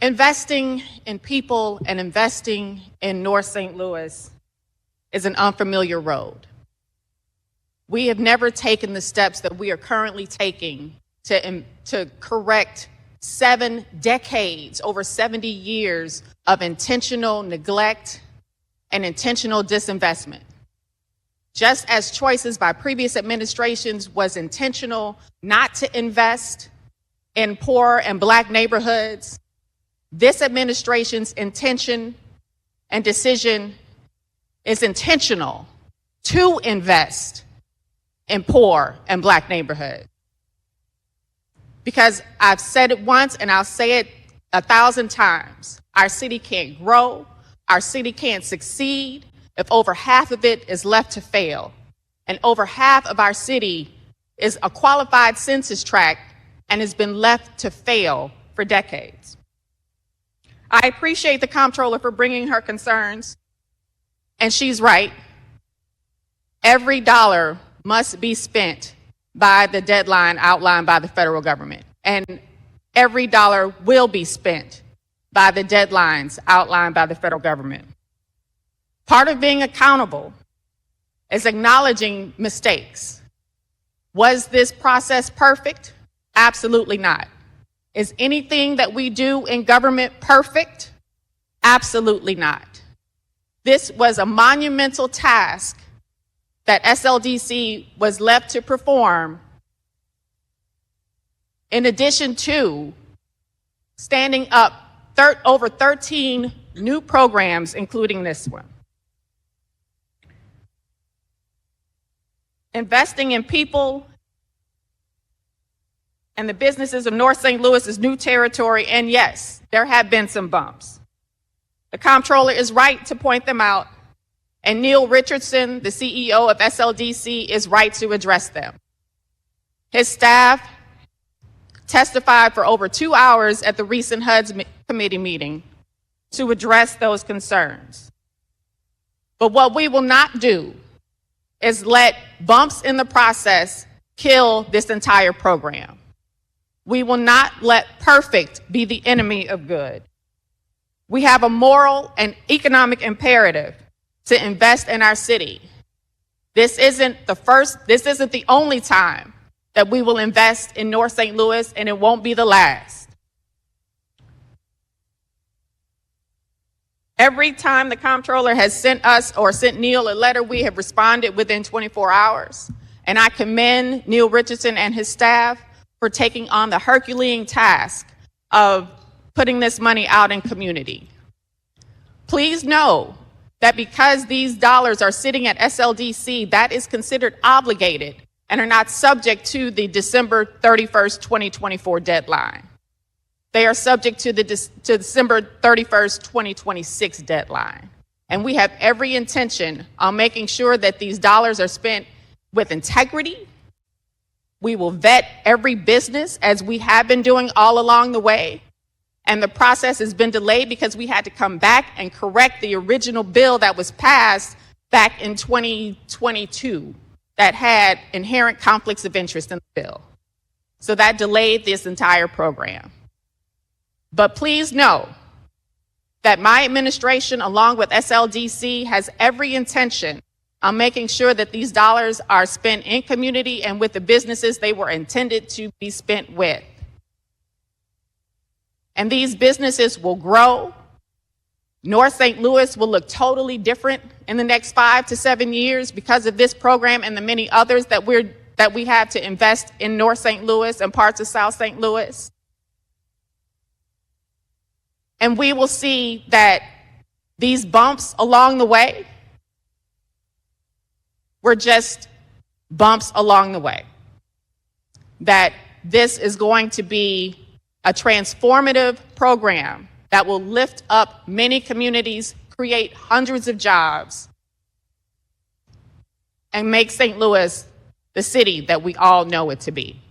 Investing in people and investing in North St. Louis is an unfamiliar road. We have never taken the steps that we are currently taking to correct 7 decades, over 70 years of intentional neglect and intentional disinvestment. Just as choices by previous administrations was intentional not to invest in poor and Black neighborhoods, this administration's intention and decision is intentional to invest in poor and Black neighborhoods. Because I've said it once and I'll say it 1,000 times, our city can't grow, our city can't succeed if over half of it is left to fail. And over half of our city is a qualified census tract and has been left to fail for decades. I appreciate the comptroller for bringing her concerns, and she's right. Every dollar must be spent by the deadline outlined by the federal government, and every dollar will be spent by the deadlines outlined by the federal government. Part of being accountable is acknowledging mistakes. Was this process perfect? Absolutely not. Is anything that we do in government perfect? Absolutely not. This was a monumental task that SLDC was left to perform, in addition to standing up over 13 new programs, including this one. Investing in people and the businesses of North St. Louis is new territory, and yes, there have been some bumps. The comptroller is right to point them out, and Neil Richardson, the CEO of SLDC, is right to address them. His staff testified for over 2 hours at the recent HUD's committee meeting to address those concerns. But what we will not do is let bumps in the process kill this entire program. We will not let perfect be the enemy of good. We have a moral and economic imperative to invest in our city. This isn't the only time that we will invest in North St. Louis, and it won't be the last. Every time the comptroller has sent us or sent Neil a letter, we have responded within 24 hours. And I commend Neil Richardson and his staff for taking on the Herculean task of putting this money out in community. Please know that because these dollars are sitting at SLDC, that is considered obligated and are not subject to the December 31st, 2024 deadline. They are subject to the December 31st, 2026 deadline. And we have every intention on making sure that these dollars are spent with integrity. We will vet every business as we have been doing all along the way. And the process has been delayed because we had to come back and correct the original bill that was passed back in 2022 that had inherent conflicts of interest in the bill. So that delayed this entire program. But please know that my administration, along with SLDC, has every intention on making sure that these dollars are spent in community and with the businesses they were intended to be spent with. And these businesses will grow. North St. Louis will look totally different in the next 5 to 7 years because of this program and the many others that we have to invest in North St. Louis and parts of South St. Louis. And we will see that these bumps along the way were just bumps along the way. That this is going to be a transformative program that will lift up many communities, create hundreds of jobs, and make St. Louis the city that we all know it to be.